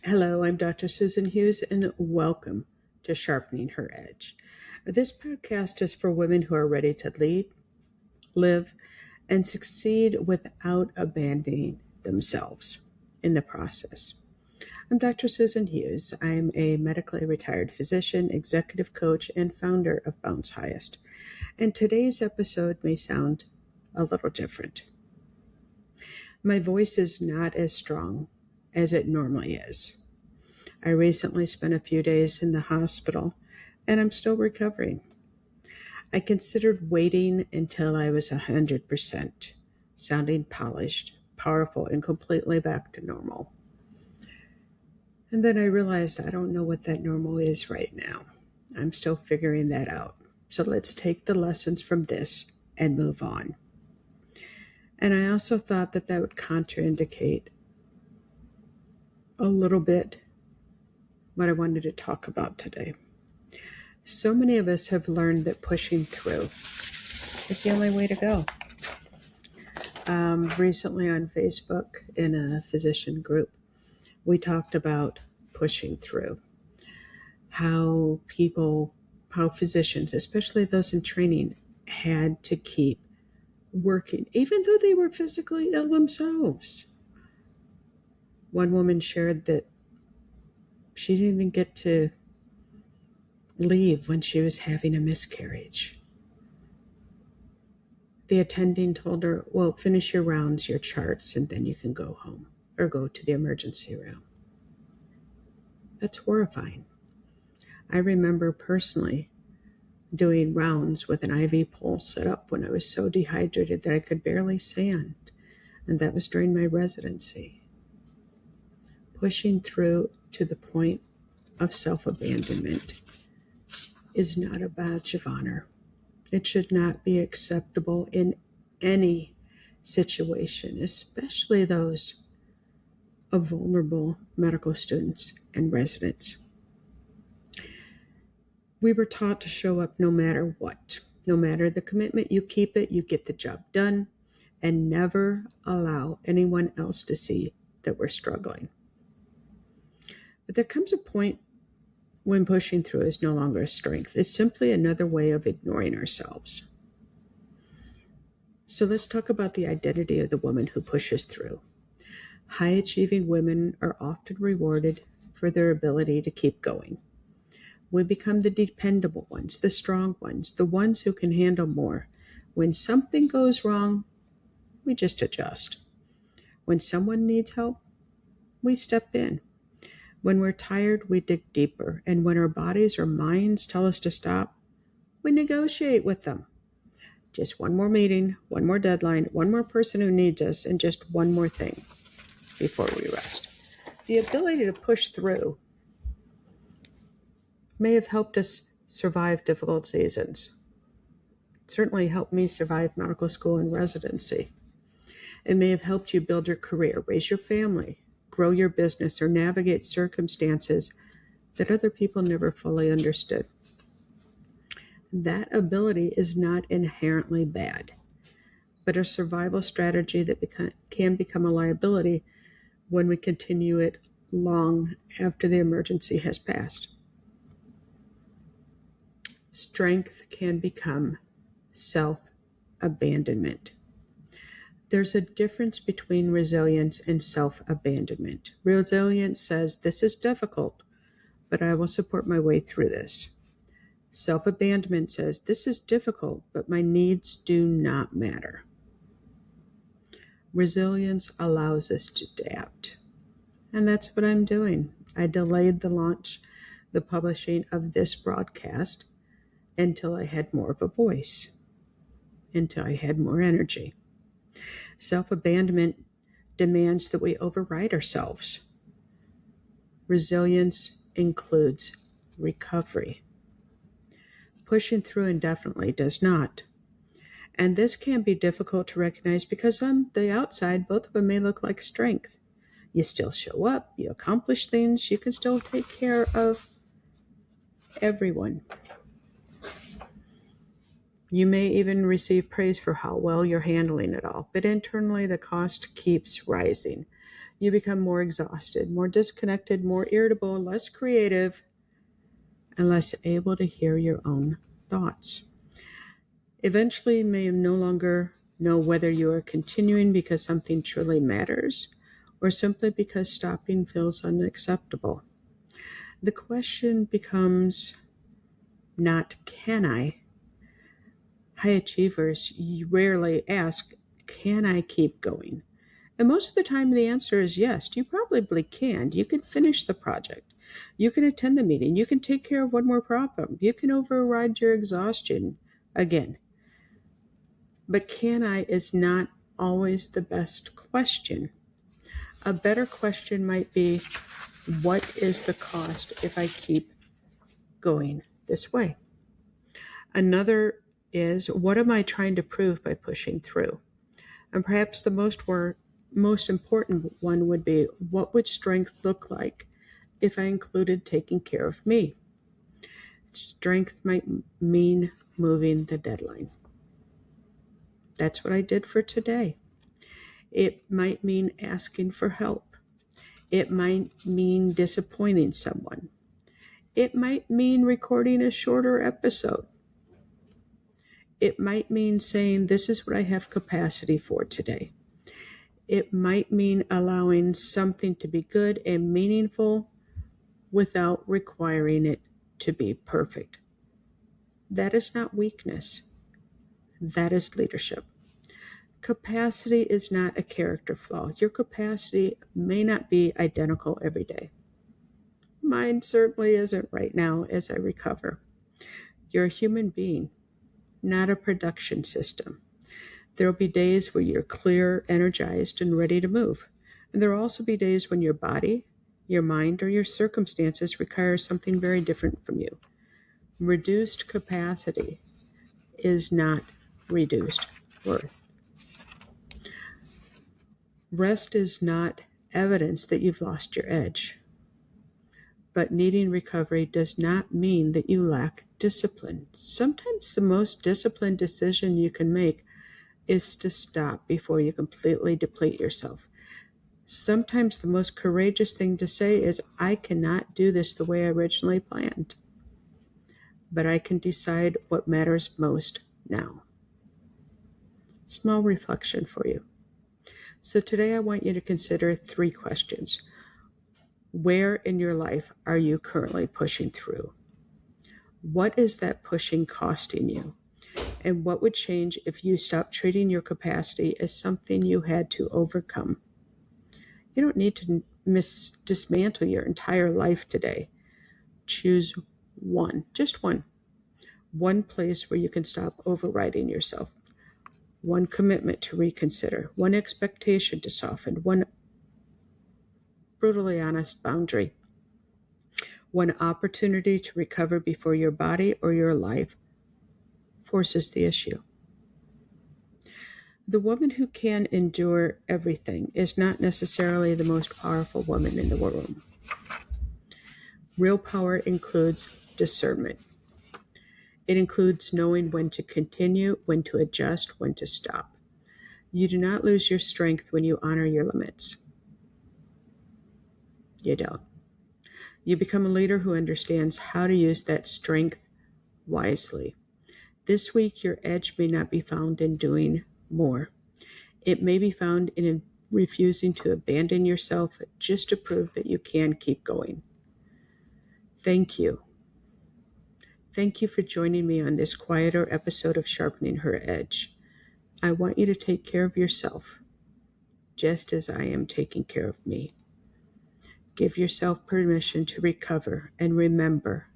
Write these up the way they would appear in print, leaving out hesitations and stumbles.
Hello, I'm Dr. Susan Hughes, and welcome to Sharpening HER Edge. This podcast is for women who are ready to lead, live, and succeed without abandoning themselves in the process. I'm Dr. Susan Hughes. I'm a medically retired physician, executive coach, and founder of Bounce Highest. And today's episode may sound a little different. My voice is not as strong as it normally is. I recently spent a few days in the hospital, and I'm still recovering. I considered waiting until I was 100%, sounding polished, powerful, and completely back to normal. And then I realized I don't know what that normal is right now. I'm still figuring that out. So let's take the lessons from this and move on. And I also thought that would contraindicate a little bit what I wanted to talk about today. So many of us have learned that pushing through is the only way to go. Recently on Facebook, in a physician group, we talked about pushing through. How physicians, especially those in training, had to keep working, even though they were physically ill themselves. One woman shared that she didn't even get to leave when she was having a miscarriage. The attending told her, well, finish your rounds, your charts, and then you can go home or go to the emergency room. That's horrifying. I remember personally doing rounds with an IV pole set up when I was so dehydrated that I could barely stand, and that was during my residency. Pushing through to the point of self-abandonment is not a badge of honor. It should not be acceptable in any situation, especially those of vulnerable medical students and residents. We were taught to show up no matter what. No matter the commitment, you keep it, you get the job done, and never allow anyone else to see that we're struggling. But there comes a point when pushing through is no longer a strength. It's simply another way of ignoring ourselves. So let's talk about the identity of the woman who pushes through. High-achieving women are often rewarded for their ability to keep going. We become the dependable ones, the strong ones, the ones who can handle more. When something goes wrong, we just adjust. When someone needs help, we step in. When we're tired, we dig deeper. And when our bodies or minds tell us to stop, we negotiate with them. Just one more meeting, one more deadline, one more person who needs us, and just one more thing before we rest. The ability to push through may have helped us survive difficult seasons. It certainly helped me survive medical school and residency. It may have helped you build your career, raise your family, grow your business, or navigate circumstances that other people never fully understood. That ability is not inherently bad, but a survival strategy that can become a liability when we continue it long after the emergency has passed. Strength can become self-abandonment. There's a difference between resilience and self-abandonment. Resilience says, this is difficult, but I will support my way through this. Self-abandonment says, this is difficult, but my needs do not matter. Resilience allows us to adapt. And that's what I'm doing. I delayed the publishing of this broadcast until I had more of a voice, until I had more energy. Self-abandonment demands that we override ourselves. Resilience includes recovery. Pushing through indefinitely does not. And this can be difficult to recognize because on the outside, both of them may look like strength. You still show up, you accomplish things, you can still take care of everyone. You may even receive praise for how well you're handling it all, but internally the cost keeps rising. You become more exhausted, more disconnected, more irritable, less creative, and less able to hear your own thoughts. Eventually, you may no longer know whether you are continuing because something truly matters or simply because stopping feels unacceptable. The question becomes not can I? High achievers rarely ask, can I keep going? And most of the time, the answer is yes. You probably can. You can finish the project. You can attend the meeting. You can take care of one more problem. You can override your exhaustion again. But can I is not always the best question. A better question might be, what is the cost if I keep going this way? Another is, what am I trying to prove by pushing through? And perhaps the most important one would be, what would strength look like if I included taking care of me? Strength might mean moving the deadline. That's what I did for today. It might mean asking for help. It might mean disappointing someone. It might mean recording a shorter episode. It might mean saying, this is what I have capacity for today. It might mean allowing something to be good and meaningful without requiring it to be perfect. That is not weakness. That is leadership. Capacity is not a character flaw. Your capacity may not be identical every day. Mine certainly isn't right now as I recover. You're a human being, not a production system. There will be days where you're clear, energized, and ready to move. And there will also be days when your body, your mind, or your circumstances require something very different from you. Reduced capacity is not reduced worth. Rest is not evidence that you've lost your edge. But needing recovery does not mean that you lack discipline. Sometimes the most disciplined decision you can make is to stop before you completely deplete yourself. Sometimes the most courageous thing to say is, I cannot do this the way I originally planned, but I can decide what matters most now. Small reflection for you. So today I want you to consider 3 questions. Where in your life are you currently pushing through? What is that pushing costing you? And what would change if you stopped treating your capacity as something you had to overcome? You don't need to dismantle your entire life today. Choose one, just one. One place where you can stop overriding yourself. One commitment to reconsider. One expectation to soften. One brutally honest boundary. One opportunity to recover before your body or your life forces the issue. The woman who can endure everything is not necessarily the most powerful woman in the room. Real power includes discernment. It includes knowing when to continue, when to adjust, when to stop. You do not lose your strength when you honor your limits. You don't. You become a leader who understands how to use that strength wisely. This week, your edge may not be found in doing more. It may be found in refusing to abandon yourself just to prove that you can keep going. Thank you. Thank you for joining me on this quieter episode of Sharpening Her Edge. I want you to take care of yourself, just as I am taking care of me. Give yourself permission to recover, and remember,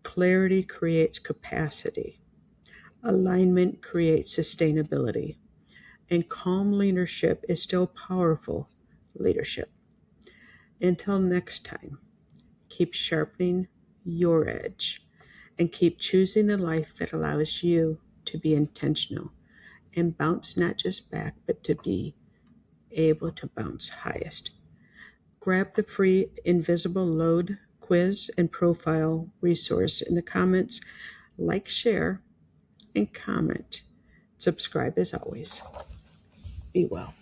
clarity creates capacity. Alignment creates sustainability. And calm leadership is still powerful leadership. Until next time, keep sharpening your edge and keep choosing the life that allows you to be intentional and bounce not just back, but to be able to bounce highest. Grab the free Invisible Load quiz and profile resource in the comments, like, share, and comment. Subscribe as always. Be well.